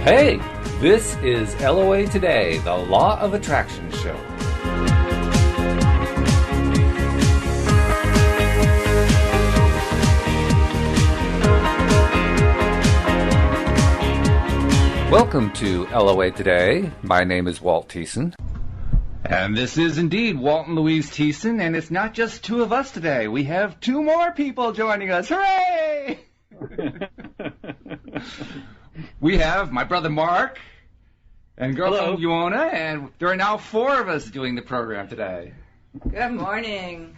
Hey, this is LOA Today, the Law of Attraction show. Welcome to LOA Today. My name is Walt Thiessen. And this is indeed Walt and Louise Thiessen, and it's not just two of us today. We have two more people joining us. Hooray! We have my brother Mark and girlfriend Uohna, and there are now four of us doing the program today. Good morning.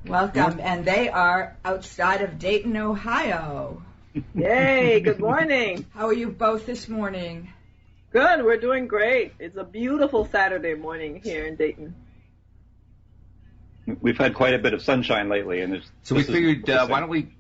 Welcome. And they are outside of Dayton, Ohio. Yay, good morning. How are you both this morning? Good, we're doing great. It's a beautiful Saturday morning here in Dayton. We've had quite a bit of sunshine lately, and so we figured, why don't we...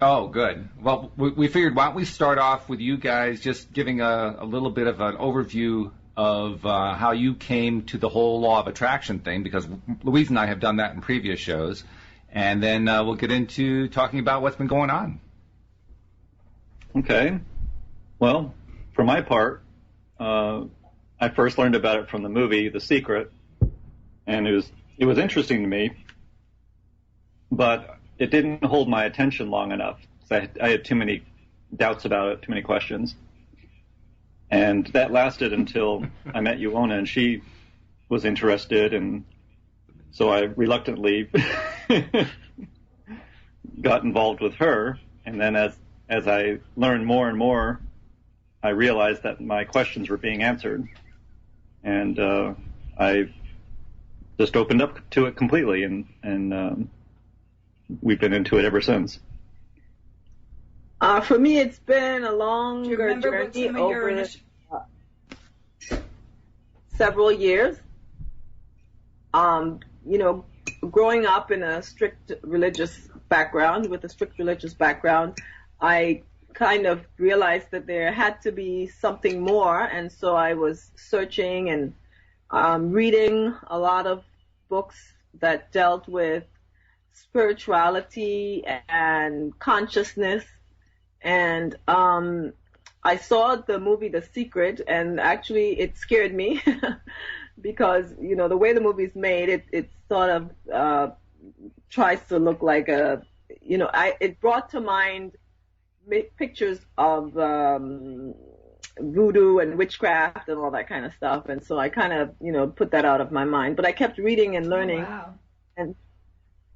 Oh, good. Well, we figured, why don't we start off with you guys just giving a little bit of an overview of how you came to the whole law of attraction thing, because Louise and I have done that in previous shows, and then we'll get into talking about what's been going on. Okay. Well, for my part, I first learned about it from the movie The Secret, and it was interesting to me, but it didn't hold my attention long enough. So I had too many doubts about it, too many questions. And that lasted until I met Uohna, and she was interested, and so I reluctantly got involved with her. And then as I learned more and more, I realized that my questions were being answered. And I just opened up to it completely, and we've been into it ever since. For me, it's been a longer journey over several years. Growing up in a strict religious background, I kind of realized that there had to be something more, and so I was searching and reading a lot of books that dealt with spirituality and consciousness, and I saw the movie The Secret, and actually it scared me because the way the movie's made, it sort of tries to look like it brought to mind pictures of voodoo and witchcraft and all that kind of stuff, and so I kind of put that out of my mind, but I kept reading and learning. Oh, wow. And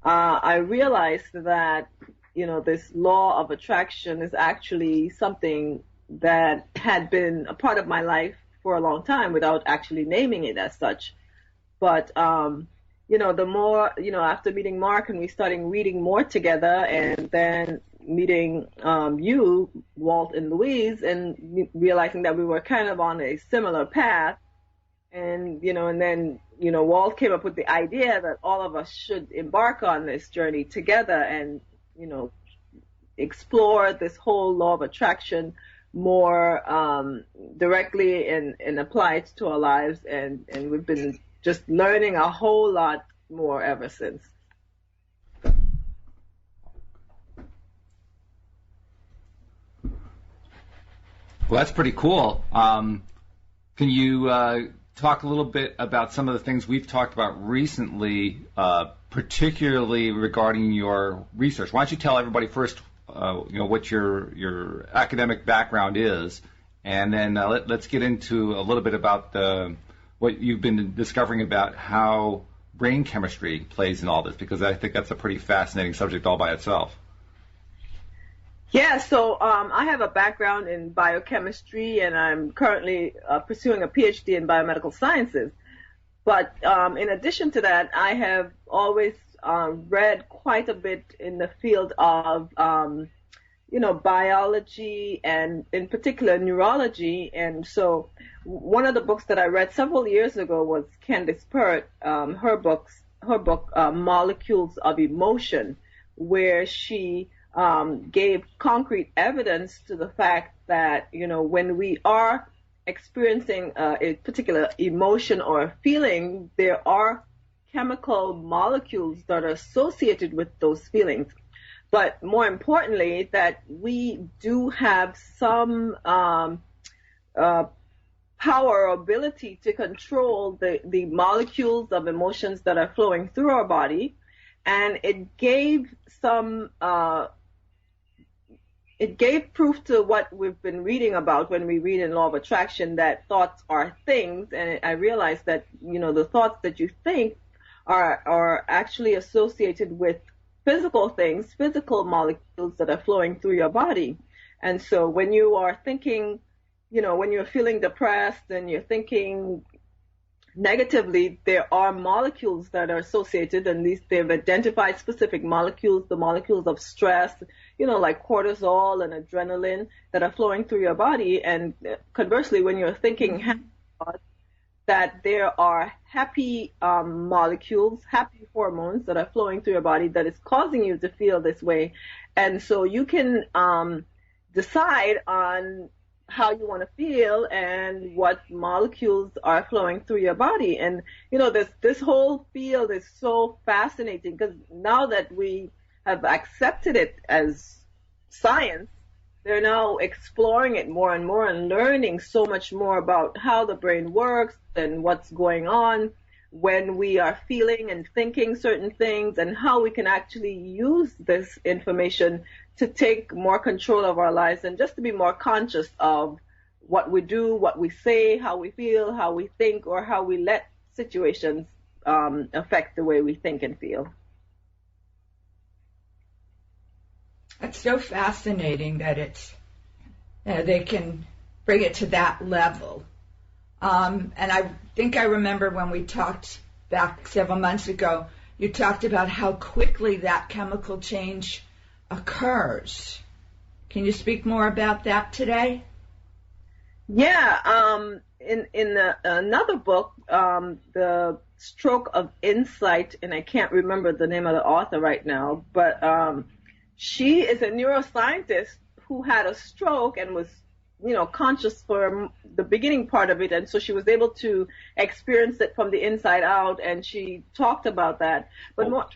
I realized that, this law of attraction is actually something that had been a part of my life for a long time without actually naming it as such. But, the more, after meeting Mark and we started reading more together, and then meeting you, Walt and Louise, and realizing that we were kind of on a similar path, and then Walt came up with the idea that all of us should embark on this journey together and explore this whole law of attraction more directly and apply it to our lives, and we've been just learning a whole lot more ever since. Well, that's pretty cool. Can you talk a little bit about some of the things we've talked about recently, particularly regarding your research? Why don't you tell everybody first, what your academic background is, and then let's get into a little bit about what you've been discovering about how brain chemistry plays in all this, because I think that's a pretty fascinating subject all by itself. Yeah, so I have a background in biochemistry, and I'm currently pursuing a PhD in biomedical sciences. But in addition to that, I have always read quite a bit in the field of, biology and in particular neurology. And so one of the books that I read several years ago was Candace Pert, her book, Molecules of Emotion, where she gave concrete evidence to the fact that, when we are experiencing a particular emotion or a feeling, there are chemical molecules that are associated with those feelings. but more importantly, that we do have some power or ability to control the molecules of emotions that are flowing through our body. And it gave proof to what we've been reading about when we read in Law of Attraction, that thoughts are things. And I realized that, the thoughts that you think are actually associated with physical things, physical molecules that are flowing through your body. And so when you are thinking, when you're feeling depressed and you're thinking negatively, there are molecules that are associated, and they've identified specific molecules, the molecules of stress, like cortisol and adrenaline that are flowing through your body. And conversely, when you're thinking happy thoughts, that there are happy molecules, happy hormones that are flowing through your body that is causing you to feel this way. And so you can decide on how you want to feel and what molecules are flowing through your body. And, this whole field is so fascinating, because now that we have accepted it as science, they're now exploring it more and more and learning so much more about how the brain works and what's going on when we are feeling and thinking certain things, and how we can actually use this information to take more control of our lives and just to be more conscious of what we do, what we say, how we feel, how we think, or how we let situations affect the way we think and feel. It's so fascinating that they can bring it to that level. And I think I remember when we talked back several months ago, you talked about how quickly that chemical change occurs. Can you speak more about that today? Yeah. In another book, The Stroke of Insight, and I can't remember the name of the author right now, but she is a neuroscientist who had a stroke and was, conscious for the beginning part of it. And so she was able to experience it from the inside out, and she talked about that. But more,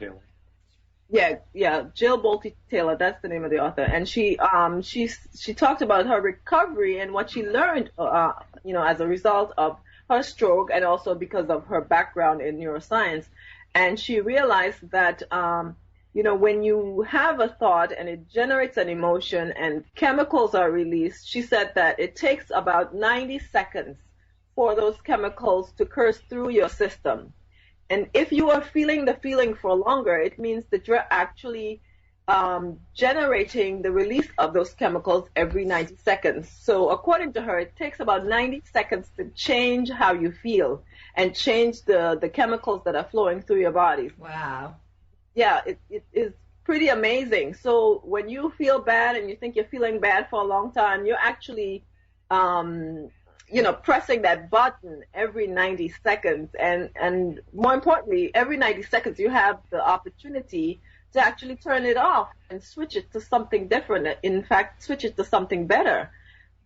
yeah, Jill Bolte Taylor, that's the name of the author. And she talked about her recovery and what she learned, as a result of her stroke, and also because of her background in neuroscience. And she realized that, when you have a thought and it generates an emotion and chemicals are released, she said that it takes about 90 seconds for those chemicals to course through your system. And if you are feeling the feeling for longer, it means that you're actually generating the release of those chemicals every 90 seconds. So according to her, it takes about 90 seconds to change how you feel and change the chemicals that are flowing through your body. Wow. Yeah, it is pretty amazing. So when you feel bad and you think you're feeling bad for a long time, you're actually pressing that button every 90 seconds. And more importantly, every 90 seconds you have the opportunity to actually turn it off and switch it to something different. In fact, switch it to something better,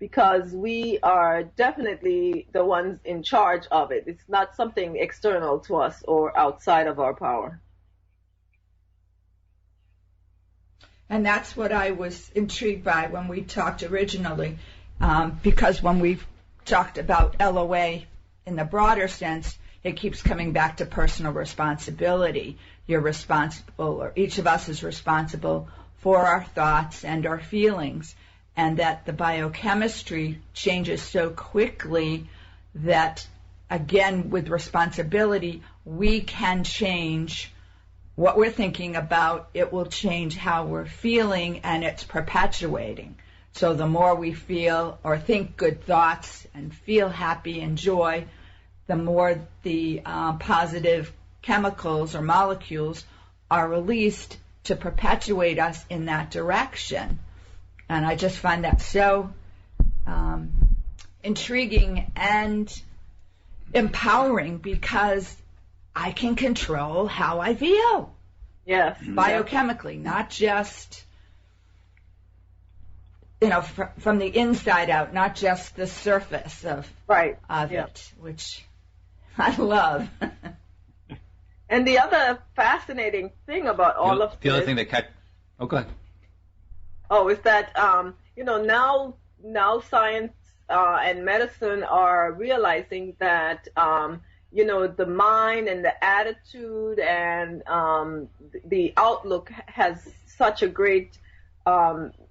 because we are definitely the ones in charge of it. It's not something external to us or outside of our power. And that's what I was intrigued by when we talked originally, because when we've talked about LOA in the broader sense, it keeps coming back to personal responsibility. You're responsible, or each of us is responsible for our thoughts and our feelings, and that the biochemistry changes so quickly that, again, with responsibility, we can change what we're thinking about. It will change how we're feeling, and it's perpetuating. So the more we feel or think good thoughts and feel happy and joy, the more the positive chemicals or molecules are released to perpetuate us in that direction. And I just find that so intriguing and empowering, because I can control how I feel. Yes. Biochemically, not just, from the inside out, not just the surface of it, which I love. And the other fascinating thing about all of the other this, thing that Oh, go ahead. Oh, is that now science and medicine are realizing that the mind and the attitude and the outlook has such a great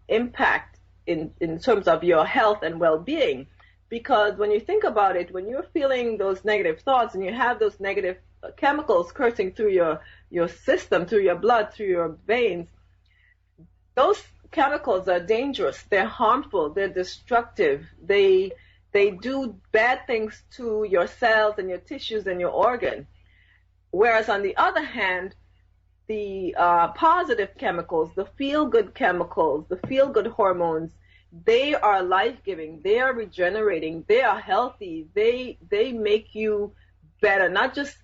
impact in terms of your health and well-being. Because when you think about it, when you're feeling those negative thoughts and you have those negative chemicals coursing through your system, through your blood, through your veins, those chemicals are dangerous. They're harmful. They're destructive. They do bad things to your cells and your tissues and your organ. Whereas on the other hand, the positive chemicals, the feel-good chemicals, the feel-good hormones, they are life-giving. They are regenerating. They are healthy. They make you better, not just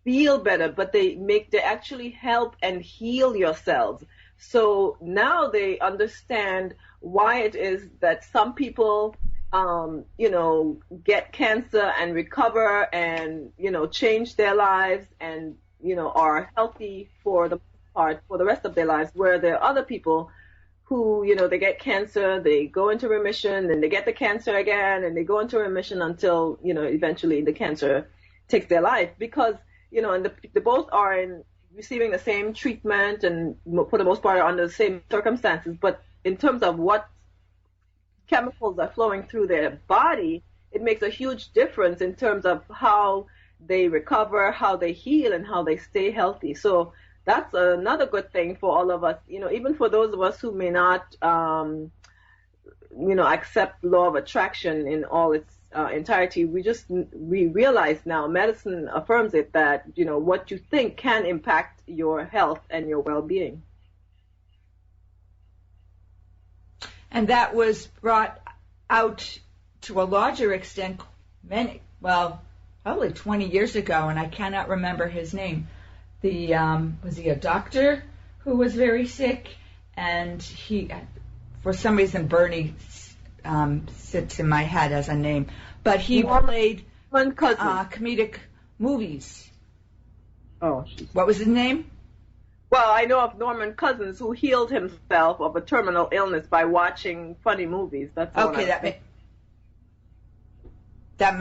feel better, but they actually help and heal your cells. So now they understand why it is that some people, get cancer and recover and, change their lives and, are healthy for the part for the rest of their lives, where there are other people who, they get cancer, they go into remission, then they get the cancer again, and they go into remission until, eventually the cancer takes their life because, and they both are receiving the same treatment and for the most part are under the same circumstances. But in terms of what chemicals are flowing through their body, it makes a huge difference in terms of how they recover, how they heal, and how they stay healthy. So that's another good thing for all of us, even for those of us who may not, accept law of attraction in all its entirety. We realize now, medicine affirms it, that, what you think can impact your health and your well-being. And that was brought out to a larger extent probably 20 years ago, and I cannot remember his name. Was he a doctor who was very sick? And he, for some reason, Bernie sits in my head as a name, but he played comedic movies. Oh, what was his name? Well, I know of Norman Cousins, who healed himself of a terminal illness by watching funny movies. That's okay. That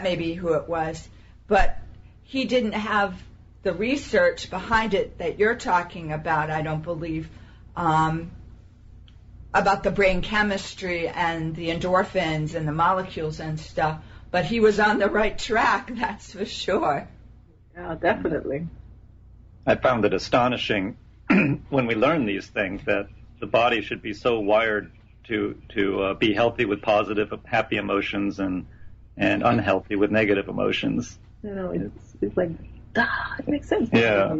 may be who it was, but he didn't have the research behind it that you're talking about. I don't believe about the brain chemistry and the endorphins and the molecules and stuff. But he was on the right track, that's for sure. Yeah, definitely. I found it astonishing when we learn these things that the body should be so wired to be healthy with positive, happy emotions and unhealthy with negative emotions. It's like, it makes sense. Yeah.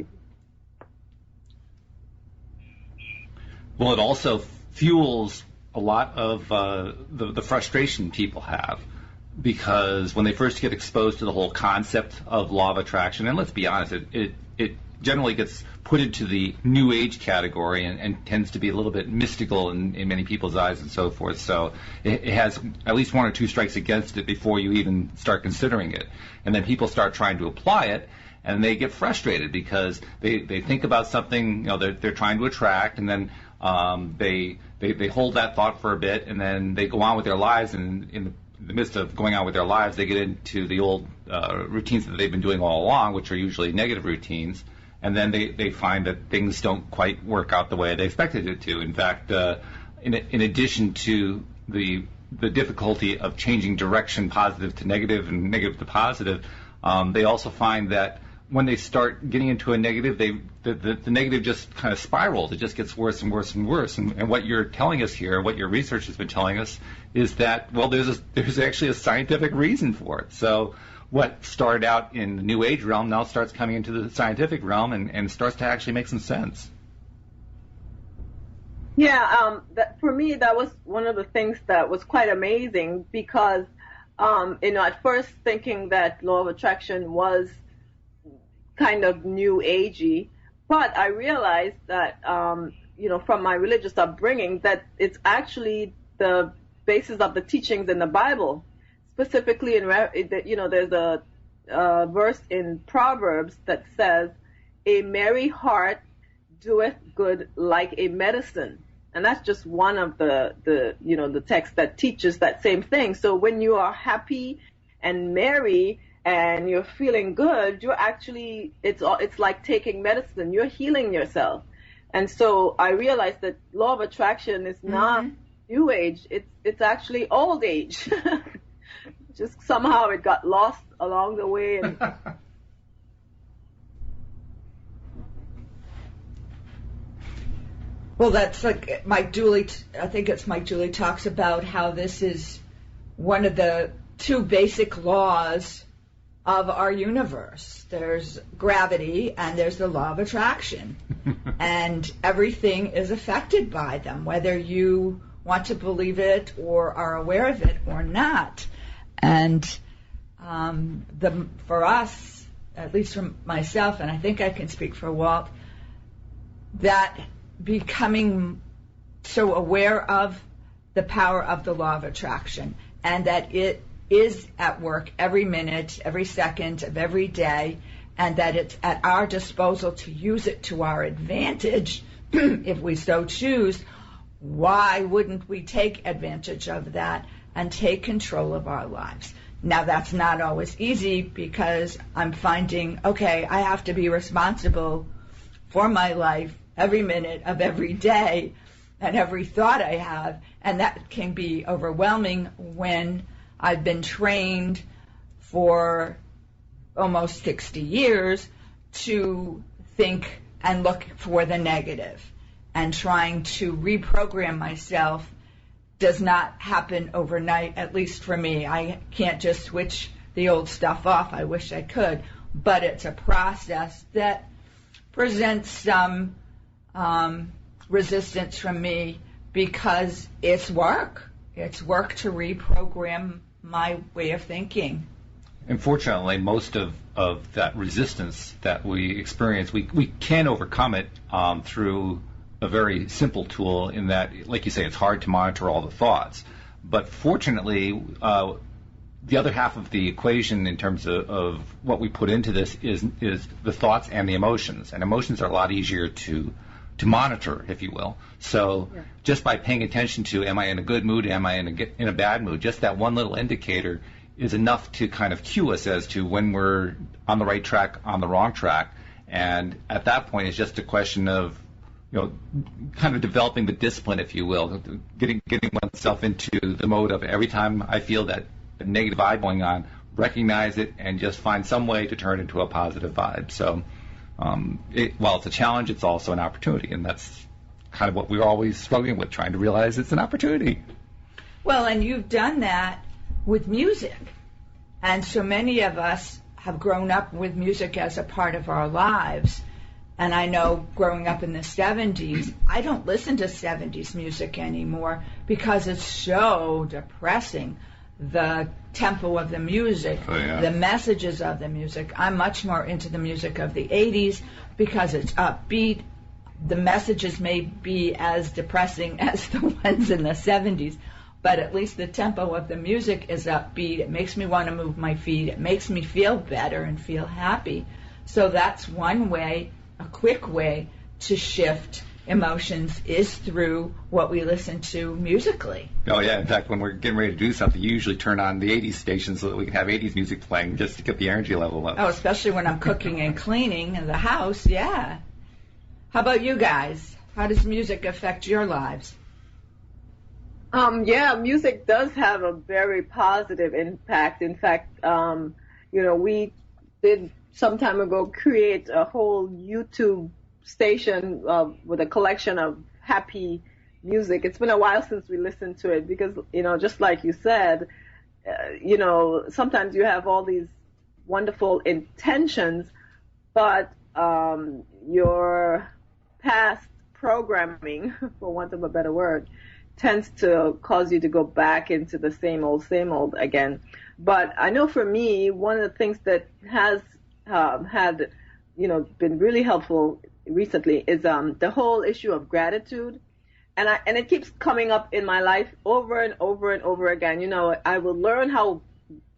Well, it also fuels a lot of the frustration people have, because when they first get exposed to the whole concept of law of attraction, and let's be honest, it generally gets put into the New Age category and tends to be a little bit mystical in many people's eyes and so forth. So it has at least one or two strikes against it before you even start considering it. And then people start trying to apply it, and they get frustrated because they think about something, they're trying to attract, and then they hold that thought for a bit, and then they go on with their lives, and in the midst of going on with their lives, they get into the old routines that they've been doing all along, which are usually negative routines, and then they find that things don't quite work out the way they expected it to. In fact, in addition to the difficulty of changing direction, positive to negative and negative to positive, they also find that when they start getting into a negative, the negative just kind of spirals. It just gets worse and worse and worse. And what you're telling us here, what your research has been telling us, is that, well, there's actually a scientific reason for it. So what started out in the New Age realm now starts coming into the scientific realm and starts to actually make some sense. Yeah, for me, that was one of the things that was quite amazing because, at first thinking that law of attraction was kind of new agey, but I realized that, from my religious upbringing, that it's actually the basis of the teachings in the Bible. Specifically, there's a verse in Proverbs that says, "A merry heart doeth good like a medicine. And that's just one of the texts that teaches that same thing. So when you are happy and merry and you're feeling good, you're actually, it's like taking medicine. You're healing yourself. And so I realized that law of attraction is not new age. It's actually old age. Just somehow it got lost along the way. And well, that's like Mike Dooley, I think it's Mike Dooley talks about how this is one of the two basic laws of our universe. There's gravity and there's the law of attraction. And everything is affected by them, whether you want to believe it or are aware of it or not. And for us, at least for myself, and I think I can speak for Walt, that becoming so aware of the power of the law of attraction and that it is at work every minute, every second of every day, and that it's at our disposal to use it to our advantage if we so choose, why wouldn't we take advantage of that and take control of our lives? Now, that's not always easy because I'm finding, okay, I have to be responsible for my life every minute of every day and every thought I have, and that can be overwhelming when I've been trained for almost 60 years to think and look for the negative, and trying to reprogram myself does not happen overnight, at least for me. I can't just switch the old stuff off. I wish I could, but it's a process that presents some resistance from me because it's work. It's work to reprogram my way of thinking. Unfortunately, most of that resistance that we experience, we can overcome it through a very simple tool in that, like you say, it's hard to monitor all the thoughts. But fortunately, the other half of the equation in terms of what we put into this is the thoughts and the emotions. And emotions are a lot easier to monitor, if you will. So just by paying attention to, am I in a good mood, am I in a bad mood, just that one little indicator is enough to kind of cue us as to when we're on the right track, on the wrong track. And at that point, it's just a question of, kind of developing the discipline, if you will, getting oneself into the mode of every time I feel that negative vibe going on, recognize it and just find some way to turn it into a positive vibe. So while it's a challenge, it's also an opportunity, and that's kind of what we're always struggling with, trying to realize it's an opportunity. Well, and you've done that with music, and so many of us have grown up with music as a part of our lives. And I know growing up in the 70s, I don't listen to 70s music anymore because it's so depressing. The tempo of the music, the messages of the music. I'm much more into the music of the 80s because it's upbeat. The messages may be as depressing as the ones in the 70s, but at least the tempo of the music is upbeat. It makes me want to move my feet. It makes me feel better and feel happy. So that's one way, a quick way to shift emotions is through what we listen to musically. Oh, yeah. In fact, when we're getting ready to do something, you usually turn on the 80s station so that we can have 80s music playing just to get the energy level up. Oh, especially when I'm cooking and cleaning in the house, yeah. How about you guys? How does music affect your lives? Music does have a very positive impact. In fact, we did some time ago create a whole YouTube station with a collection of happy music. It's been a while since we listened to it because, just like you said, sometimes you have all these wonderful intentions, but your past programming, for want of a better word, tends to cause you to go back into the same old again. But I know for me, one of the things that has had, been really helpful recently is the whole issue of gratitude. And it keeps coming up in my life over and over and over again. I will learn how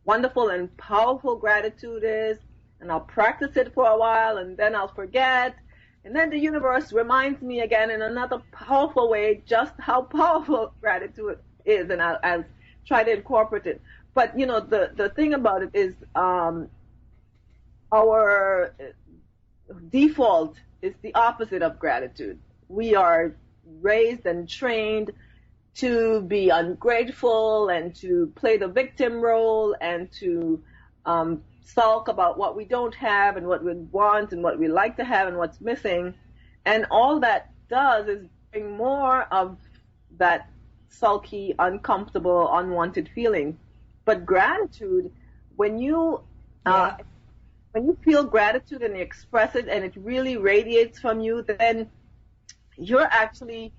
wonderful and powerful gratitude is, and I'll practice it for a while, and then I'll forget. And then the universe reminds me again in another powerful way just how powerful gratitude is, and I'll try to incorporate it. But, you know, the thing about it is our default is the opposite of gratitude. We are raised and trained to be ungrateful and to play the victim role and to sulk about what we don't have and what we want and what we like to have and what's missing. And all that does is bring more of that sulky, uncomfortable, unwanted feeling. But gratitude, when you feel gratitude and you express it and it really radiates from you, then you're actually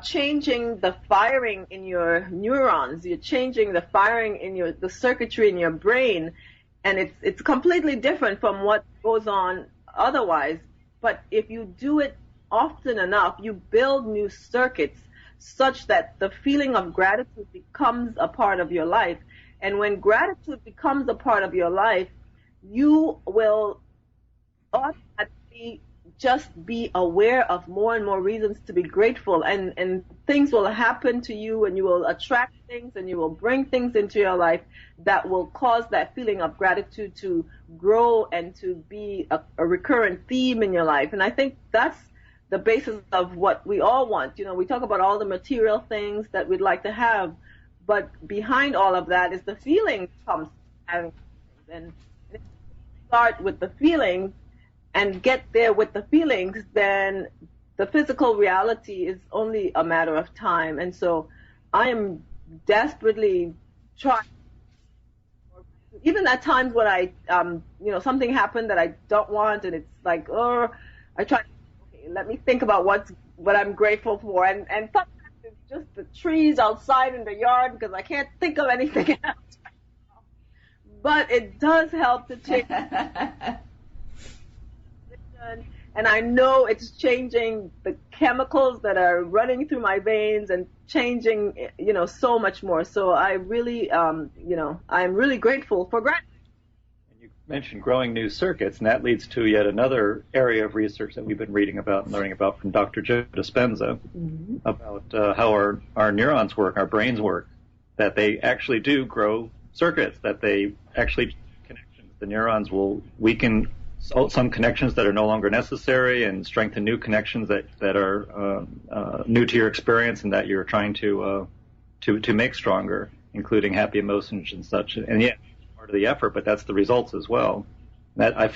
changing the firing in your neurons. You're changing the firing in the circuitry in your brain, and it's completely different from what goes on otherwise. But if you do it often enough, you build new circuits such that the feeling of gratitude becomes a part of your life. And when gratitude becomes a part of your life, you will automatically just be aware of more and more reasons to be grateful, and things will happen to you, and you will attract things, and you will bring things into your life that will cause that feeling of gratitude to grow and to be a recurrent theme in your life. And I think that's the basis of what we all want. You know, we talk about all the material things that we'd like to have, but behind all of that is the feeling comes having things. And if you start with the feelings and get there with the feelings, then the physical reality is only a matter of time. And so I am desperately trying, even at times when I, something happened that I don't want, and it's like, I try, okay, let me think about what I'm grateful for. And sometimes it's just the trees outside in the yard because I can't think of anything else right now. But it does help to change. And I know it's changing the chemicals that are running through my veins and changing, so much more. So I really, I'm really grateful for gratitude. And you mentioned growing new circuits, and that leads to yet another area of research that we've been reading about and learning about from Dr. Joe Dispenza, about how our neurons work, our brains work, that they actually do grow circuits, that they actually connections. The neurons will weaken some connections that are no longer necessary and strengthen new connections that are new to your experience and that you're trying to make stronger, including happy emotions and such. And yeah, it's part of the effort, but that's the results as well. I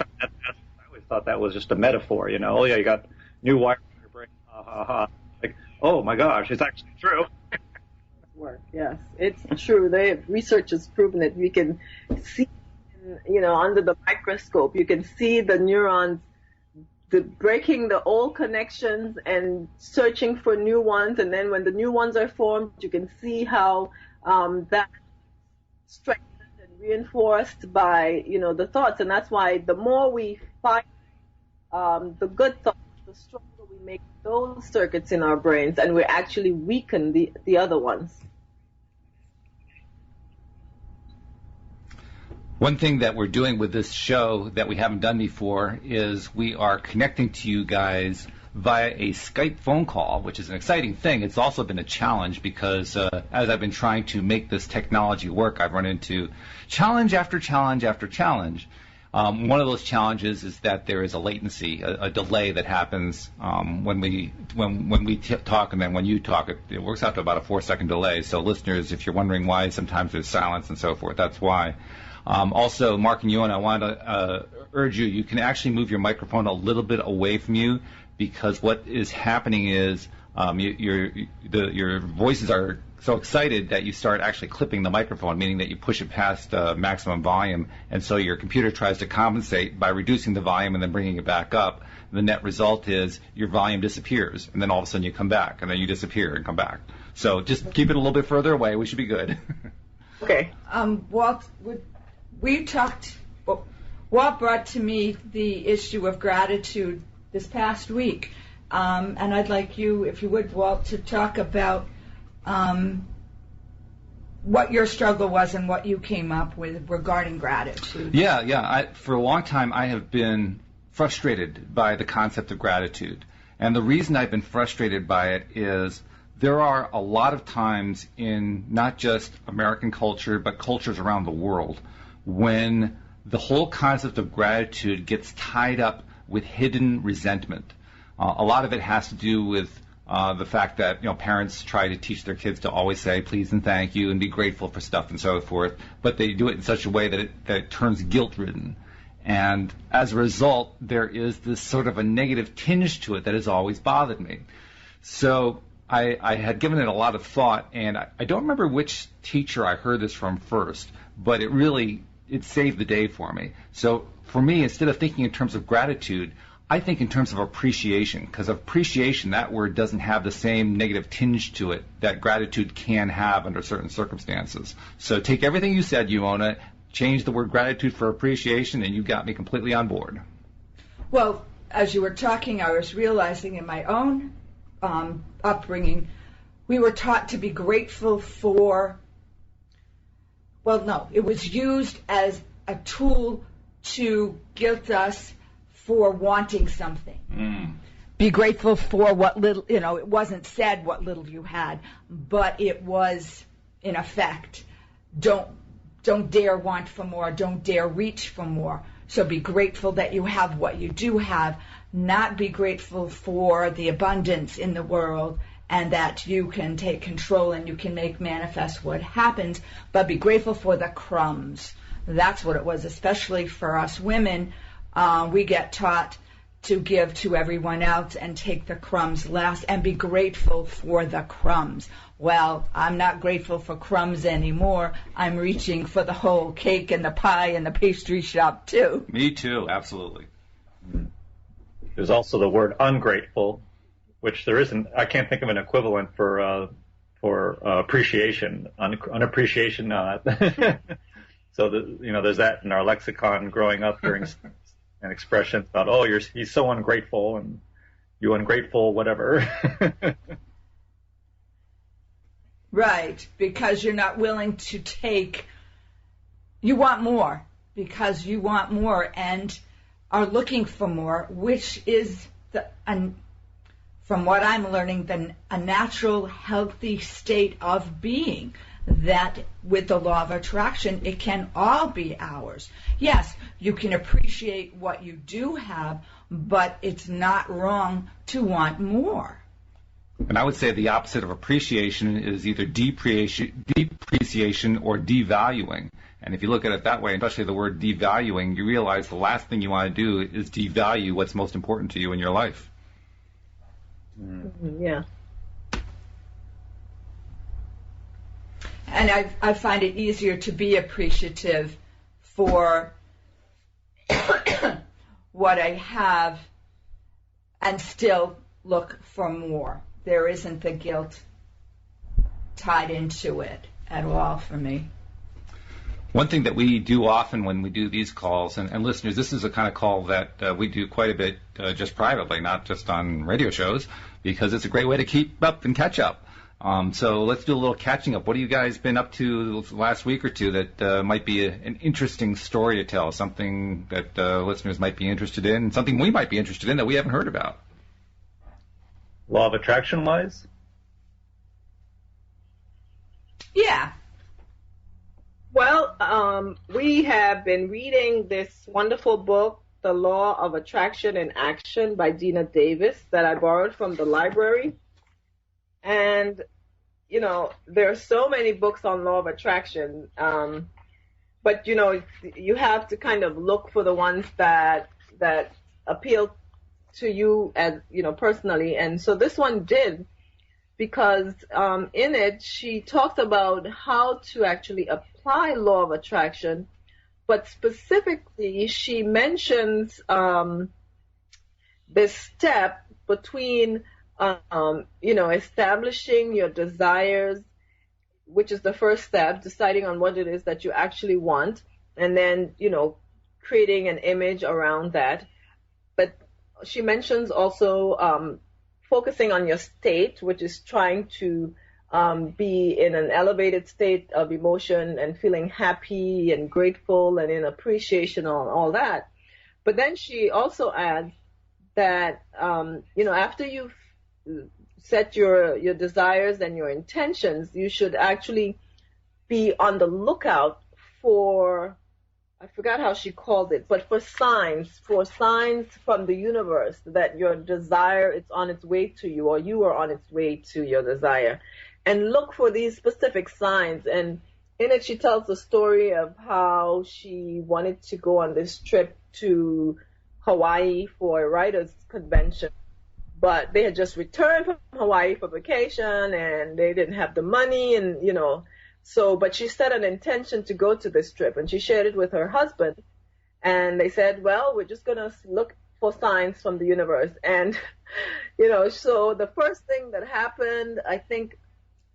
always thought that was just a metaphor, Oh yeah, you got new wires in your brain, ha ha ha. Like, oh my gosh, it's actually true. Work, yes, it's true. Research has proven it. We can see, under the microscope, you can see the neurons breaking the old connections and searching for new ones. And then when the new ones are formed, you can see how that strengthened and reinforced by, the thoughts. And that's why the more we find the good thoughts, the stronger we make those circuits in our brains, and we actually weaken the other ones. One thing that we're doing with this show that we haven't done before is we are connecting to you guys via a Skype phone call, which is an exciting thing. It's also been a challenge because as I've been trying to make this technology work, I've run into challenge after challenge after challenge. One of those challenges is that there is a latency, a delay that happens when we talk, and then when you talk, it works out to about a 4-second delay. So listeners, if you're wondering why sometimes there's silence and so forth, that's why. Also, Mark and Uohna, I want to urge you can actually move your microphone a little bit away from you, because what is happening is your voices are so excited that you start actually clipping the microphone, meaning that you push it past maximum volume, and so your computer tries to compensate by reducing the volume and then bringing it back up. The net result is your volume disappears, and then all of a sudden you come back, and then you disappear and come back. So just keep it a little bit further away. We should be good. Okay. Walt, Walt brought to me the issue of gratitude this past week, and I'd like you, if you would, Walt, to talk about what your struggle was and what you came up with regarding gratitude. Yeah. For a long time, I have been frustrated by the concept of gratitude. And the reason I've been frustrated by it is there are a lot of times in not just American culture, but cultures around the world, when the whole concept of gratitude gets tied up with hidden resentment. A lot of it has to do with the fact that parents try to teach their kids to always say please and thank you and be grateful for stuff and so forth, but they do it in such a way that it turns guilt-ridden. And as a result, there is this sort of a negative tinge to it that has always bothered me. So I had given it a lot of thought, and I don't remember which teacher I heard this from first, but it saved the day for me. So for me, instead of thinking in terms of gratitude, I think in terms of appreciation, because appreciation, that word doesn't have the same negative tinge to it that gratitude can have under certain circumstances. So take everything you said, Uohna, change the word gratitude for appreciation, and you got me completely on board. Well, as you were talking, I was realizing in my own upbringing, we were taught to be grateful for, it was used as a tool to guilt us for wanting something. Be grateful for what little, it wasn't said what little you had, but it was, in effect, don't dare want for more, don't dare reach for more. So be grateful that you have what you do have, not be grateful for the abundance in the world and that you can take control and you can make manifest what happens, but be grateful for the crumbs. That's what it was, especially for us women. We get taught to give to everyone else and take the crumbs last and be grateful for the crumbs. Well, I'm not grateful for crumbs anymore. I'm reaching for the whole cake and the pie and the pastry shop, too. Me too, absolutely. There's also the word ungrateful, which there isn't. I can't think of an equivalent for appreciation. Unappreciation. So there's that in our lexicon growing up, hearing an expression about he's so ungrateful and you ungrateful whatever. Right, because you're not willing to take. You want more because you want more and are looking for more, which is from what I'm learning, a natural, healthy state of being. That with the law of attraction, it can all be ours. Yes, you can appreciate what you do have, but it's not wrong to want more. And I would say the opposite of appreciation is either depreciation or devaluing. And if you look at it that way, especially the word devaluing, you realize the last thing you want to do is devalue what's most important to you in your life. Yeah. And I find it easier to be appreciative for what I have and still look for more. There isn't the guilt tied into it at all for me. One thing that we do often when we do these calls, and listeners, this is a kind of call that we do quite a bit just privately, not just on radio shows, because it's a great way to keep up and catch up. So let's do a little catching up. What have you guys been up to the last week or two that might be an interesting story to tell, something that listeners might be interested in, something we might be interested in that we haven't heard about? Law of attraction wise? Yeah. Well, we have been reading this wonderful book, The Law of Attraction in Action by Dina Davis, that I borrowed from the library. And, there are so many books on law of attraction, but, you have to kind of look for the ones that appeal to you as, personally. And so this one did, because in it, she talked about how to actually apply law of attraction, but specifically she mentions this step between establishing your desires, which is the first step, deciding on what it is that you actually want, and then, creating an image around that. But she mentions also focusing on your state, which is trying to be in an elevated state of emotion and feeling happy and grateful and in appreciation and all that. But then she also adds that, after you've set your desires and your intentions, you should actually be on the lookout for, I forgot how she called it, but for signs from the universe that your desire is on its way to you, or you are on its way to your desire. And look for these specific signs. And in it, she tells the story of how she wanted to go on this trip to Hawaii for a writers' convention, but they had just returned from Hawaii for vacation, and they didn't have the money, and but she set an intention to go to this trip, and she shared it with her husband, and they said, well, we're just going to look for signs from the universe. And so the first thing that happened, I think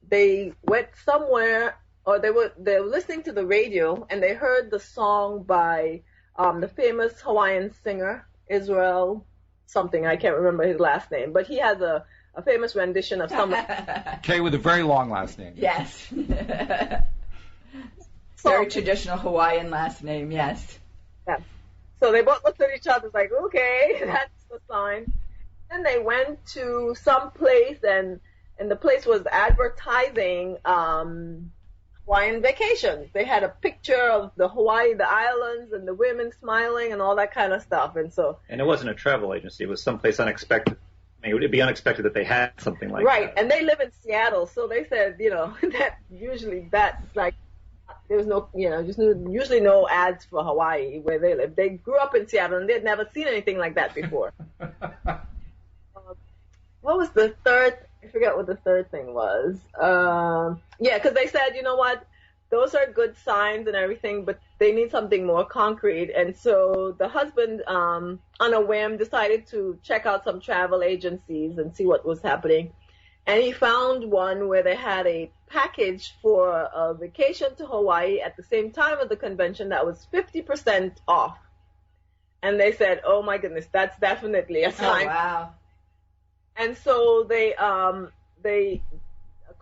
they went somewhere, or they were listening to the radio, and they heard the song by the famous Hawaiian singer Israel something. I can't remember his last name, but he has a famous rendition of some. Kay with a very long last name. Yes. Very traditional Hawaiian last name. Yes. Yeah. So they both looked at each other like, okay, that's the sign. Then they went to some place, and the place was advertising Hawaiian vacations. They had a picture of the islands, and the women smiling and all that kind of stuff. And it wasn't a travel agency. It was someplace unexpected. I mean, it would be unexpected that they had something like that. Right, and they live in Seattle, so they said, that usually that's like, there's no, usually no ads for Hawaii where they live. They grew up in Seattle, and they'd never seen anything like that before. What was the third? I forget what the third thing was. Because they said, you know what, those are good signs and everything, but they need something more concrete. And so the husband, on a whim, decided to check out some travel agencies and see what was happening. And he found one where they had a package for a vacation to Hawaii at the same time of the convention that was 50% off. And they said, oh my goodness, that's definitely a sign. Oh, wow. And so they a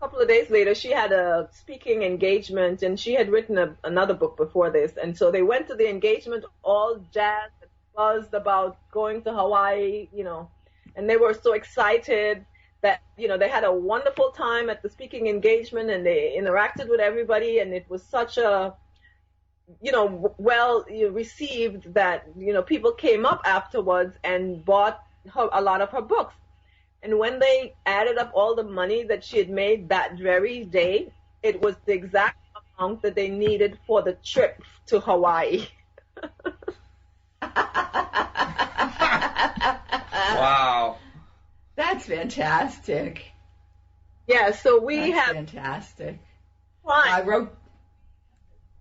couple of days later, she had a speaking engagement, and she had written another book before this. And so they went to the engagement all jazzed and buzzed about going to Hawaii, and they were so excited that, they had a wonderful time at the speaking engagement, and they interacted with everybody, and it was such a, well received that, people came up afterwards and bought a lot of her books. And when they added up all the money that she had made that very day, it was the exact amount that they needed for the trip to Hawaii. Wow. That's fantastic. Yeah, so That's fantastic. Fine. I wrote.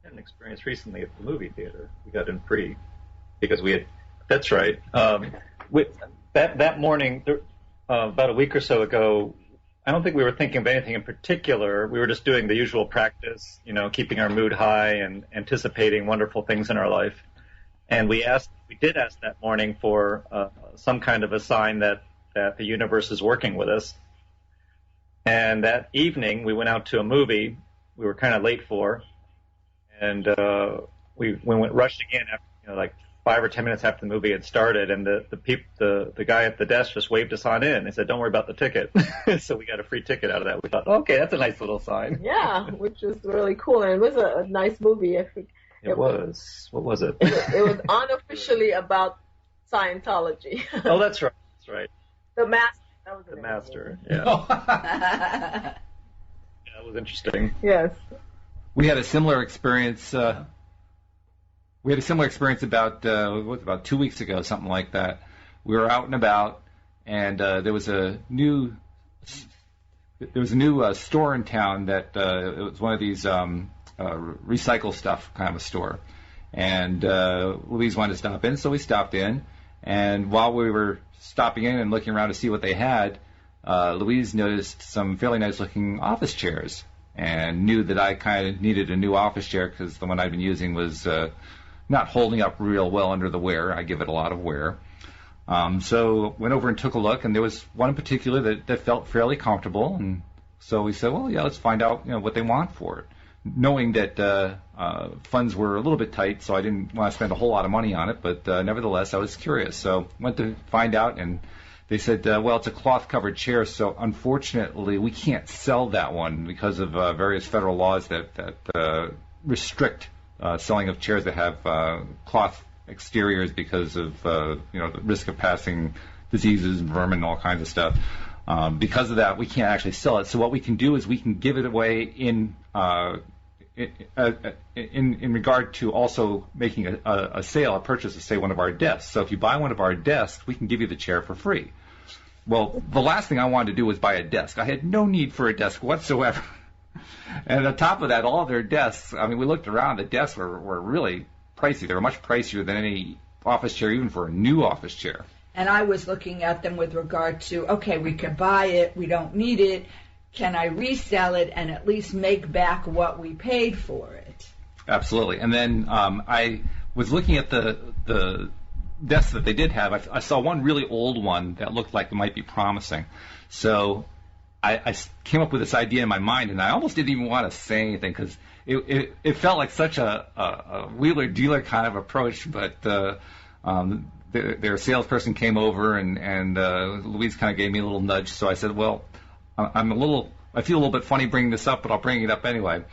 I had an experience recently at the movie theater. We got in free because we had. That's right. That morning. About a week or so ago, I don't think we were thinking of anything in particular. We were just doing the usual practice, keeping our mood high and anticipating wonderful things in our life. And we did ask that morning for some kind of a sign that the universe is working with us. And that evening, we went out to a movie we were kind of late for, and we went rushing in after, like 5 or 10 minutes after the movie had started, and the guy at the desk just waved us on in. He said, "Don't worry about the ticket." So we got a free ticket out of that. We thought, okay, that's a nice little sign. Yeah, which was really cool, and it was a nice movie. I think it was. What was it? It was unofficially about Scientology. Oh, that's right. That's right. The Master. That was the Master. Yeah. Yeah, that was interesting. Yes. We had a similar experience. About 2 weeks ago, something like that. We were out and about, and there was a new store in town that it was one of these recycle stuff kind of a store. And Louise wanted to stop in, so we stopped in. And while we were stopping in and looking around to see what they had, Louise noticed some fairly nice-looking office chairs and knew that I kind of needed a new office chair because the one I'd been using was not holding up real well under the wear. I give it a lot of wear. So went over and took a look, and there was one in particular that felt fairly comfortable. And so we said, well, yeah, let's find out what they want for it. knowing that funds were a little bit tight, so I didn't want to spend a whole lot of money on it. But nevertheless, I was curious, so went to find out, and they said, well, it's a cloth-covered chair, so unfortunately we can't sell that one because of various federal laws that restrict selling of chairs that have cloth exteriors because of the risk of passing diseases and vermin and all kinds of stuff. Because of that, we can't actually sell it. So what we can do is we can give it away in regard to also making a sale, a purchase of, say, one of our desks. So if you buy one of our desks, we can give you the chair for free. Well, the last thing I wanted to do was buy a desk. I had no need for a desk whatsoever. And on top of that, all of their desks, I mean, we looked around, the desks were really pricey. They were much pricier than any office chair, even for a new office chair. And I was looking at them with regard to, okay, we could buy it, we don't need it. Can I resell it and at least make back what we paid for it? Absolutely. And then I was looking at the desks that they did have. I saw one really old one that looked like it might be promising. So I came up with this idea in my mind, and I almost didn't even want to say anything because it felt like such a wheeler-dealer kind of approach. But their salesperson came over, and Louise kind of gave me a little nudge. So I said, well, I feel a little bit funny bringing this up, but I'll bring it up anyway.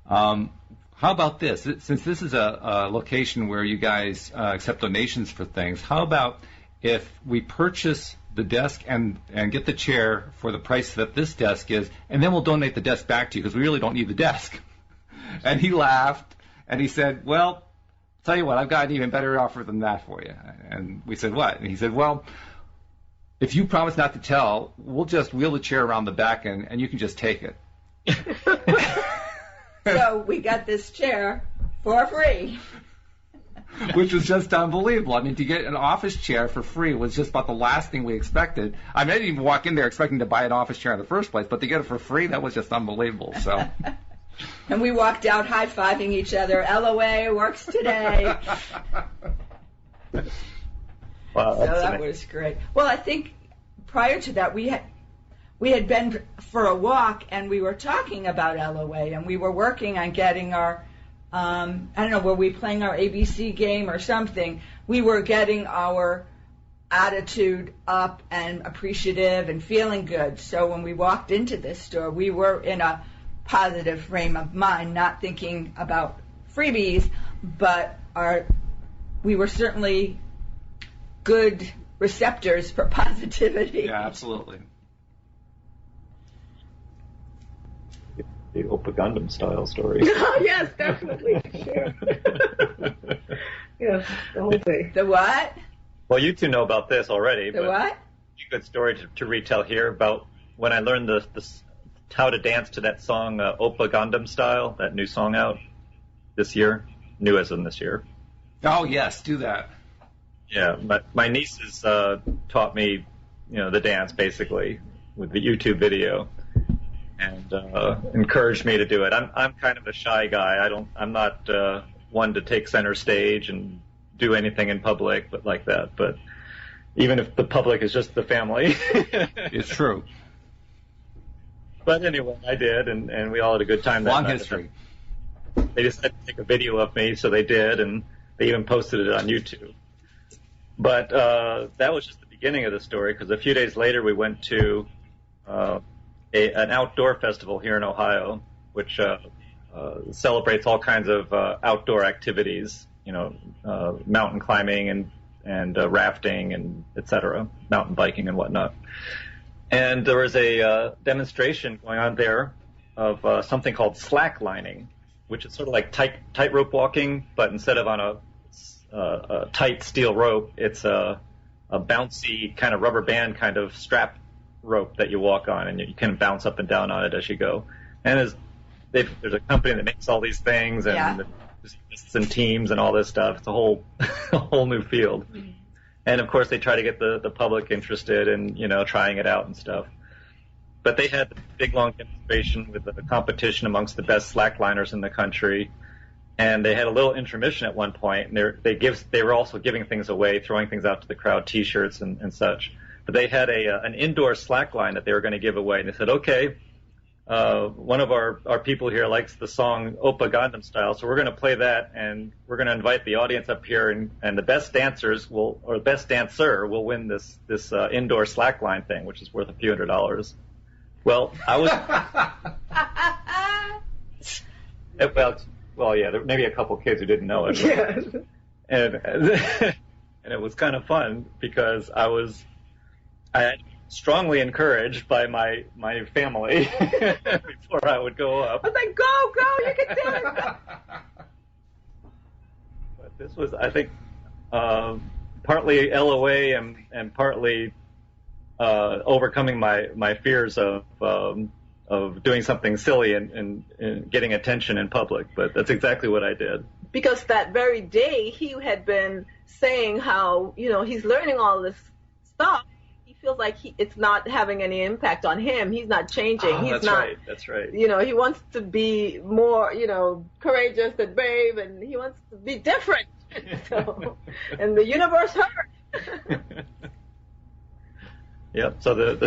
How about this? Since this is a location where you guys accept donations for things, how about if we purchase the desk and get the chair for the price that this desk is, and then we'll donate the desk back to you because we really don't need the desk. And he laughed, and he said, well, tell you what, I've got an even better offer than that for you. And we said, what? And he said, well, if you promise not to tell, we'll just wheel the chair around the back, and you can just take it. So we got this chair for free. Which was just unbelievable. I mean, to get an office chair for free was just about the last thing we expected. I mean, I didn't even walk in there expecting to buy an office chair in the first place, but to get it for free, that was just unbelievable. So. And we walked out high-fiving each other. LOA works today. Wow, so that was great. Well, I think prior to that, we had been for a walk, and we were talking about LOA, and we were working on getting our, I don't know, were we playing our ABC game or something? We were getting our attitude up and appreciative and feeling good. So when we walked into this store, we were in a positive frame of mind, not thinking about freebies, but we were certainly good receptors for positivity. Yeah, absolutely. The Opa Gundam style story. Oh, yes, definitely. Sure. Yes, the whole thing. The what? Well, you two know about this already. The what? A good story to retell here about when I learned how to dance to that song Opa Gundam Style, that new song out this year, new as in this year. Oh, yes, do that. Yeah, my nieces taught me, the dance basically with the YouTube video, and encouraged me to do it. I'm kind of a shy guy. I'm not one to take center stage and do anything in public, but like that. But even if the public is just the family, it's true. But anyway, I did, and we all had a good time that Long night. history. They decided to take a video of me, so they did, and they even posted it on YouTube. But that was just the beginning of the story, because a few days later we went to an outdoor festival here in Ohio, which celebrates all kinds of outdoor activities, mountain climbing and rafting and et cetera, mountain biking and whatnot. And there was a demonstration going on there of something called slacklining, which is sort of like tightrope walking, but instead of on a tight steel rope, it's a bouncy kind of rubber band kind of strap rope that you walk on, and you can bounce up and down on it as you go. And there's a company that makes all these things, and and teams and all this stuff. It's a whole new field. Mm-hmm. And of course, they try to get the public interested in trying it out and stuff. But they had a big long demonstration with a competition amongst the best slackliners in the country. And they had a little intermission at one point, and they were also giving things away, throwing things out to the crowd, T-shirts and such. But they had an indoor slackline that they were going to give away, and they said, okay, one of our people here likes the song Oppa Gangnam Style, so we're going to play that, and we're going to invite the audience up here, and the best dancers or best dancer will win this indoor slackline thing, which is worth a few $100s. Well, I was yeah, there maybe a couple kids who didn't know it. Yes. And it was kind of fun because I strongly encouraged by my family before I would go up. I was like, go, you can do it. But this was, I think, partly LOA and partly overcoming my fears of doing something silly and getting attention in public. But that's exactly what I did. Because that very day he had been saying how, he's learning all this stuff. He feels like it's not having any impact on him. He's not changing. That's right. That's right. He wants to be more, courageous and brave, and he wants to be different. So, and the universe hurt. Yep. So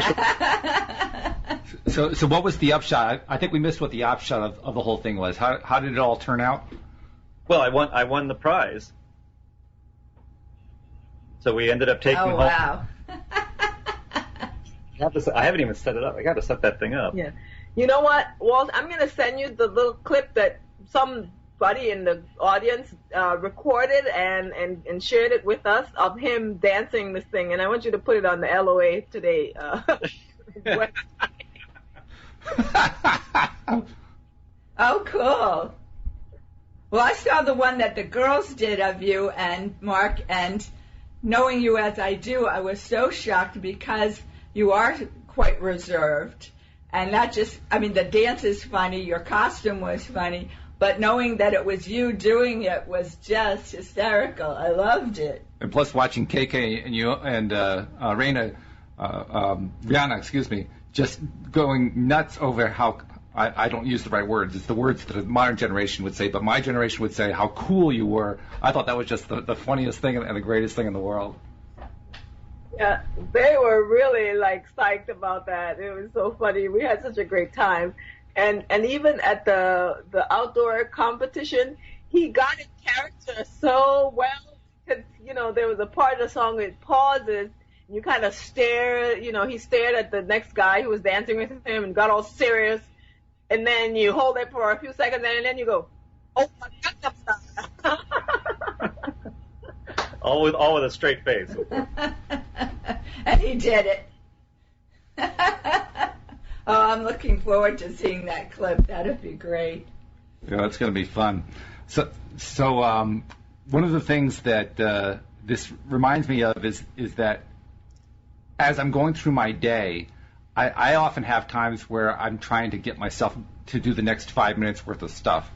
So what was the upshot? I think we missed what the upshot of the whole thing was. How did it all turn out? Well, I won the prize. So we ended up taking home. Wow. I haven't even set it up. I got to set that thing up. Yeah. You know what, Walt? I'm going to send you the little clip that somebody in the audience recorded and shared it with us of him dancing this thing, and I want you to put it on the LOA Today website. Oh, cool. Well, I saw the one that the girls did of you and Mark, and knowing you as I do, I was so shocked because you are quite reserved. And not just, the dance is funny, your costume was funny, but knowing that it was you doing it was just hysterical. I loved it. And plus watching KK and you and Rihanna, just going nuts over how, I don't use the right words. It's the words that the modern generation would say, but my generation would say how cool you were. I thought that was just the funniest thing and the greatest thing in the world. Yeah, they were really psyched about that. It was so funny. We had such a great time. And even at the outdoor competition, he got in character so well. Because, there was a part of the song with pauses. And you kind of stare, he stared at the next guy who was dancing with him and got all serious. And then you hold it for a few seconds, and then you go, oh, my God. all with a straight face. And he did it. Oh, I'm looking forward to seeing that clip. That'd be great. Yeah, that's going to be fun. So one of the things that this reminds me of is that as I'm going through my day, I often have times where I'm trying to get myself to do the next 5 minutes worth of stuff,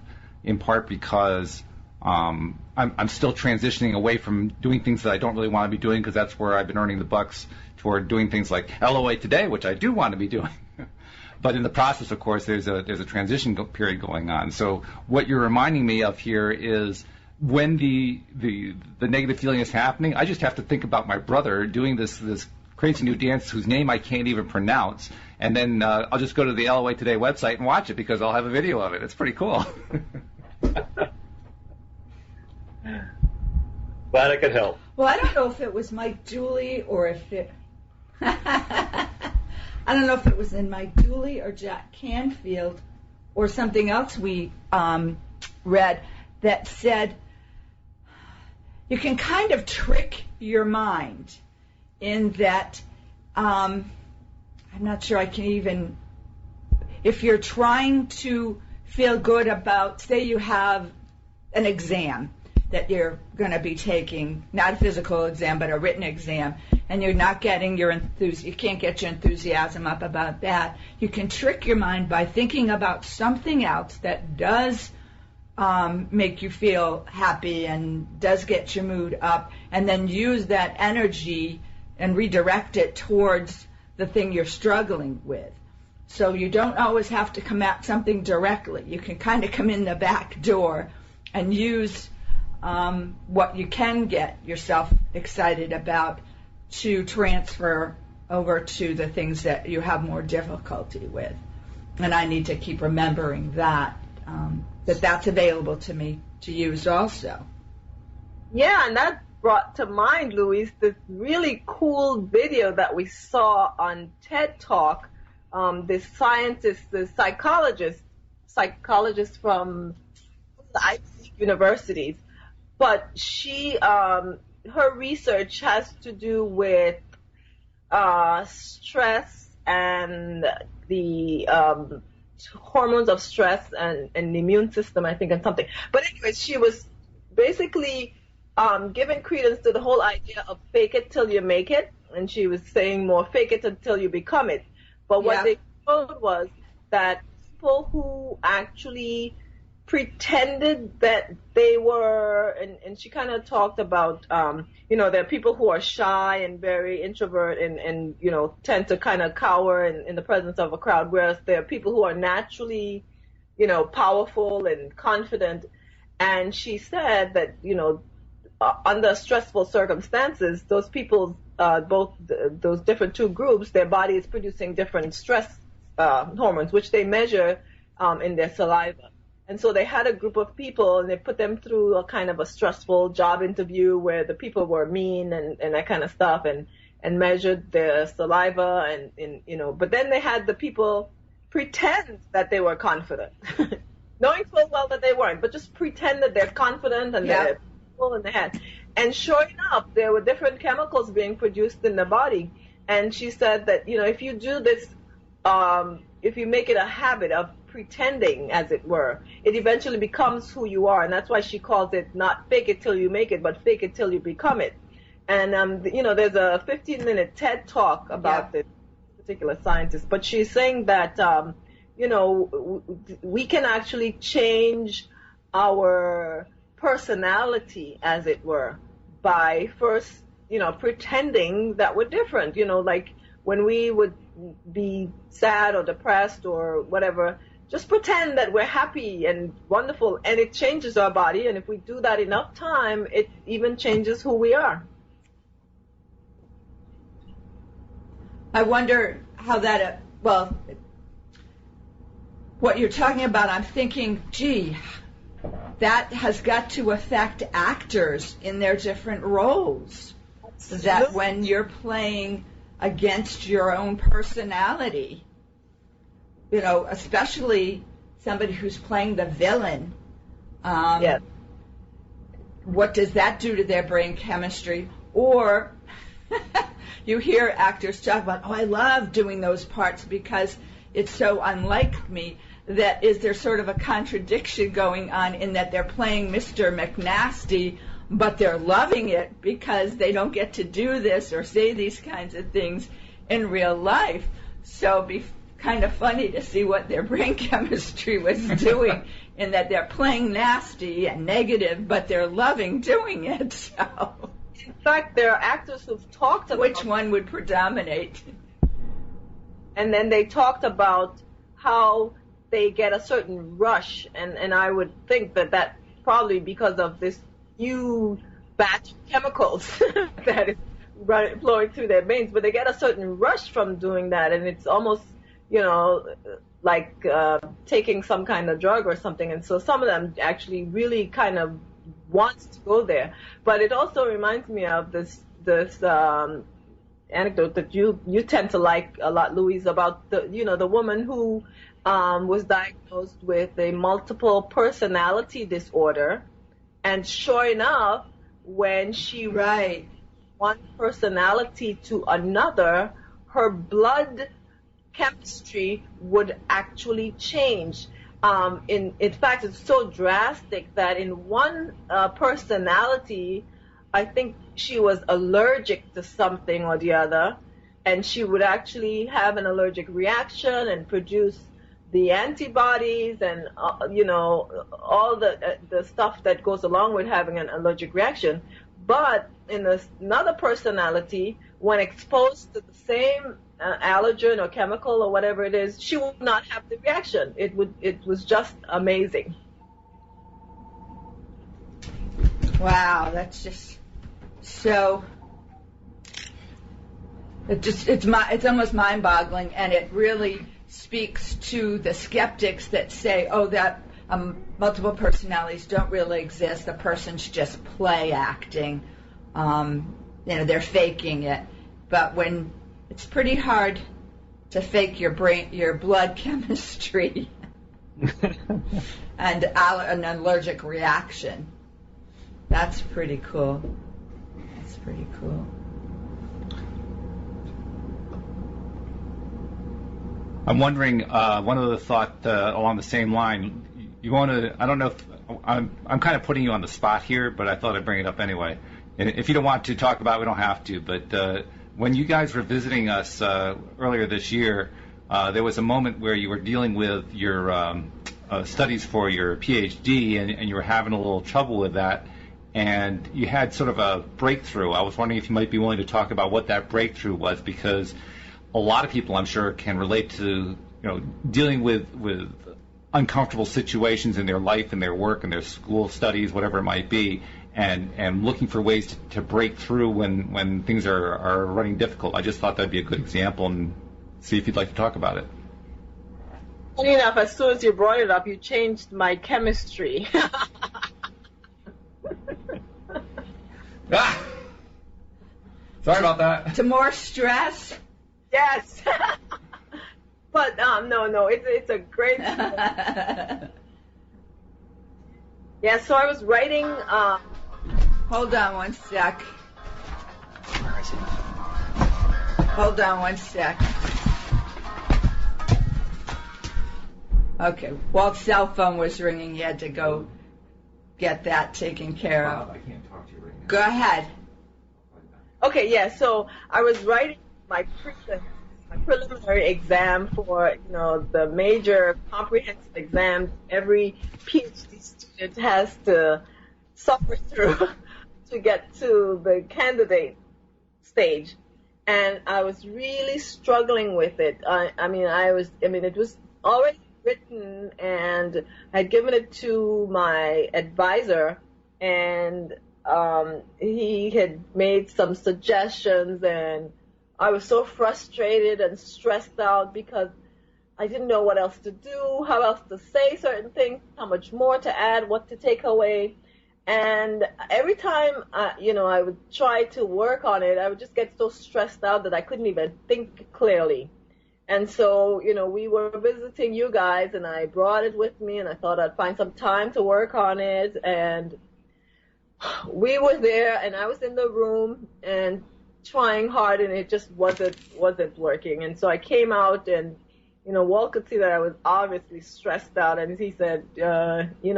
in part because I'm still transitioning away from doing things that I don't really want to be doing, because that's where I've been earning the bucks, toward doing things like LOA Today, which I do want to be doing. But in the process, of course, there's a transition period going on. So what you're reminding me of here is when the negative feeling is happening, I just have to think about my brother doing this crazy new dance whose name I can't even pronounce, and then I'll just go to the LOA Today website and watch it because I'll have a video of it. It's pretty cool. Glad I could help. Well, I don't know if it was Mike Dooley or if it... I don't know if it was in Mike Dooley or Jack Canfield or something else we read that said you can kind of trick your mind in that I'm not sure I can even, if you're trying to feel good about, say you have an exam that you're going to be taking, not a physical exam, but a written exam, and you're not getting your you can't get your enthusiasm up about that, you can trick your mind by thinking about something else that does make you feel happy and does get your mood up, and then use that energy and redirect it towards the thing you're struggling with. So you don't always have to come at something directly. You can kind of come in the back door and use what you can get yourself excited about to transfer over to the things that you have more difficulty with. And I need to keep remembering that, that's available to me to use also. Yeah, and that brought to mind, Louise, this really cool video that we saw on TED Talk. This scientist, the psychologist from the Ivy League universities, but she, her research has to do with stress and the hormones of stress and the immune system, I think, and something. But anyways, she was basically giving credence to the whole idea of fake it till you make it, and she was saying more fake it until you become it. But what they showed was that people who actually pretended that they were, and she kind of talked about, there are people who are shy and very introvert and tend to kind of cower in the presence of a crowd, whereas there are people who are naturally, powerful and confident. And she said that, under stressful circumstances, those people, those different two groups, their body is producing different stress hormones, which they measure in their saliva. And so they had a group of people, and they put them through a kind of a stressful job interview where the people were mean and that kind of stuff, and measured their saliva but then they had the people pretend that they were confident, knowing full well that they weren't, but just pretend that they're confident and they're full in the head. And sure enough, there were different chemicals being produced in the body. And she said that, if you do this, if you make it a habit of pretending, as it were, it eventually becomes who you are. And that's why she calls it not fake it till you make it, but fake it till you become it. And, there's a 15-minute TED Talk about this particular scientist. But she's saying that, we can actually change our personality, as it were, by first, pretending that we're different. Like when we would be sad or depressed or whatever, just pretend that we're happy and wonderful, and it changes our body. And if we do that enough time, it even changes who we are. I wonder how that, what you're talking about, I'm thinking, gee, that has got to affect actors in their different roles. That when you're playing against your own personality, especially somebody who's playing the villain, what does that do to their brain chemistry? Or you hear actors talk about, I love doing those parts because it's so unlike me. That is there sort of a contradiction going on in that they're playing Mr. McNasty, but they're loving it because they don't get to do this or say these kinds of things in real life. So it'd be kind of funny to see what their brain chemistry was doing in that they're playing nasty and negative, but they're loving doing it. So, in fact, there are actors who've talked about which one would predominate. And then they talked about how they get a certain rush, and I would think that probably because of this new batch of chemicals that is flowing through their veins, but they get a certain rush from doing that, and it's almost, like taking some kind of drug or something, and so some of them actually really kind of wants to go there. But it also reminds me of this anecdote that you tend to like a lot, Louise, about the woman who was diagnosed with a multiple personality disorder, and sure enough, when she went one personality to another, her blood chemistry would actually change. In fact, it's so drastic that in one personality, I think she was allergic to something or the other, and she would actually have an allergic reaction and produce the antibodies and all the stuff that goes along with having an allergic reaction. But in another personality, when exposed to the same allergen or chemical or whatever it is, she would not have the reaction. It was just amazing. Wow, that's just so. It's almost mind-boggling, and it really speaks to the skeptics that say, oh, that multiple personalities don't really exist. The person's just play acting. They're faking it. But when it's pretty hard to fake your blood chemistry and an allergic reaction. That's pretty cool. That's pretty cool. I'm wondering, one other thought along the same line. You want to? I don't know if I'm kind of putting you on the spot here, but I thought I'd bring it up anyway. And if you don't want to talk about it, we don't have to. But when you guys were visiting us earlier this year, there was a moment where you were dealing with your studies for your PhD, and you were having a little trouble with that, and you had sort of a breakthrough. I was wondering if you might be willing to talk about what that breakthrough was, because a lot of people, I'm sure, can relate to dealing with uncomfortable situations in their life and their work and their school studies, whatever it might be, and looking for ways to break through when things are running difficult. I just thought that'd be a good example, and see if you'd like to talk about it. Funny enough, as soon as you brought it up, you changed my chemistry. Sorry about that. To more stress? Yes. But no, it's a great. Yeah. So I was writing. Hold on one sec. Hold on one sec. Okay, Walt's cell phone was ringing. He had to go get that taken care of. I can't talk to you right now. Go ahead. Okay, yeah. So I was writing my preliminary exam for the major comprehensive exam every PhD student has to suffer through to get to the candidate stage, and I was really struggling with it. It was already written, and I had given it to my advisor, and he had made some suggestions, and I was so frustrated and stressed out because I didn't know what else to do, how else to say certain things, how much more to add, what to take away. And every time, I would try to work on it, I would just get so stressed out that I couldn't even think clearly. And so, we were visiting you guys, and I brought it with me, and I thought I'd find some time to work on it. And we were there, and I was in the room, and trying hard, and it just wasn't working. And so I came out, and Walt could see that I was obviously stressed out, and he said, do you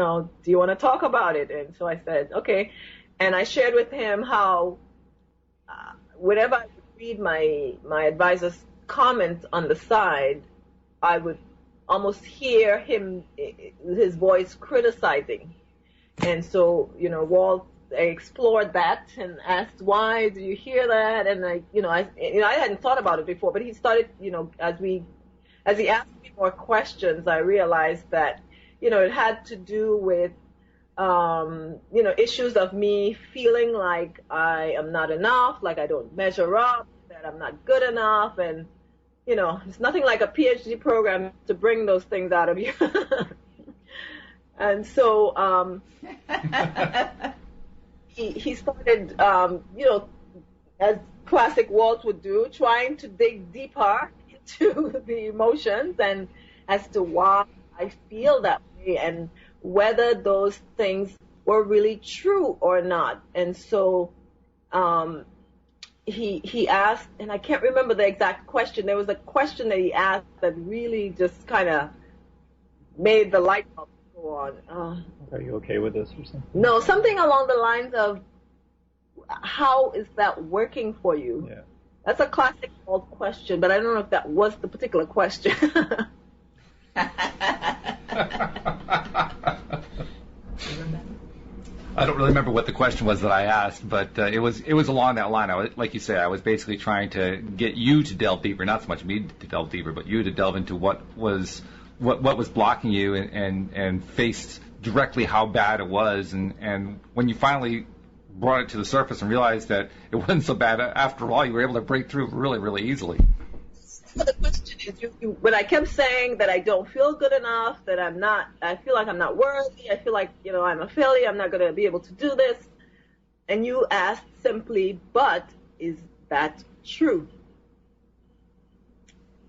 want to talk about it? And so I said, okay. And I shared with him how whenever I would read my advisor's comments on the side, I would almost hear his voice criticizing. And so, Walt explored that and asked, why do you hear that? And I hadn't thought about it before, but he started, as he asked me more questions, I realized that, it had to do with, issues of me feeling like I am not enough, like I don't measure up, that I'm not good enough. And, it's nothing like a PhD program to bring those things out of you. And so, he started, as classic Walt would do, trying to dig deeper into the emotions and as to why I feel that way and whether those things were really true or not. And so he asked, and I can't remember the exact question. There was a question that he asked that really just kind of made the light bulb go on. Are you okay with this or something? No, something along the lines of, how is that working for you? Yeah. That's a classic old question, but I don't know if that was the particular question. I don't really remember what the question was that I asked, but it was along that line. Like you say, I was basically trying to get you to delve deeper, not so much me to delve deeper, but you to delve into what was blocking you and faced directly how bad it was. And when you finally brought it to the surface and realized that it wasn't so bad after all, you were able to break through really, really easily. what the question is. When I kept saying that I don't feel good enough, that I feel like I'm not worthy, I feel like, I'm a failure, I'm not going to be able to do this. And you asked simply, but is that true?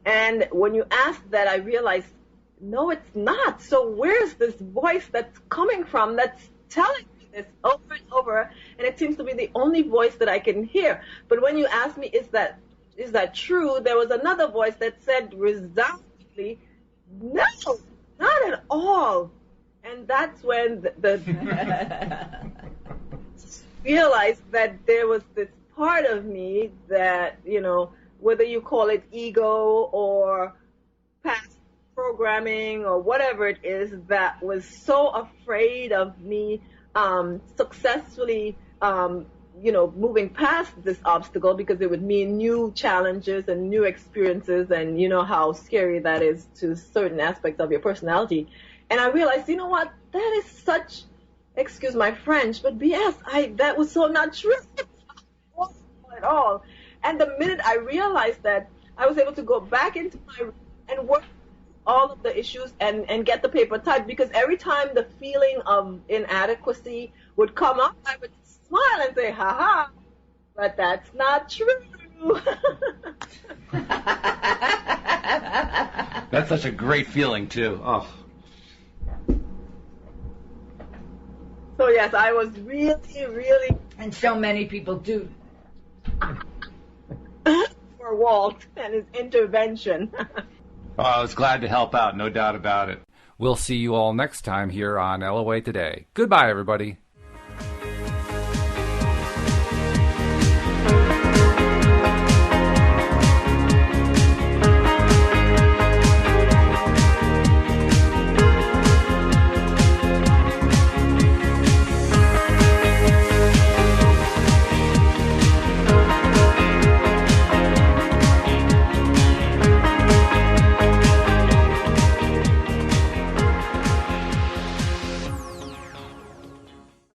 And when you asked that, I realized, no, it's not. So where's this voice that's coming from that's telling me this over and over? And it seems to be the only voice that I can hear. But when you asked me, is that true? There was another voice that said resoundingly, no, not at all. And that's when the realized that there was this part of me that, whether you call it ego or past programming or whatever it is, that was so afraid of me successfully, moving past this obstacle, because it would mean new challenges and new experiences, and you know how scary that is to certain aspects of your personality. And I realized, you know what, that is such, excuse my French, but BS, that was so not true at all. And the minute I realized that, I was able to go back into my room and work all of the issues and get the paper typed, because every time the feeling of inadequacy would come up, I would smile and say, ha, but that's not true. That's such a great feeling, too. Oh. So, yes, I was really, really... And so many people do. For Walt and his intervention. Oh, I was glad to help out, no doubt about it. We'll see you all next time here on LOA Today. Goodbye, everybody.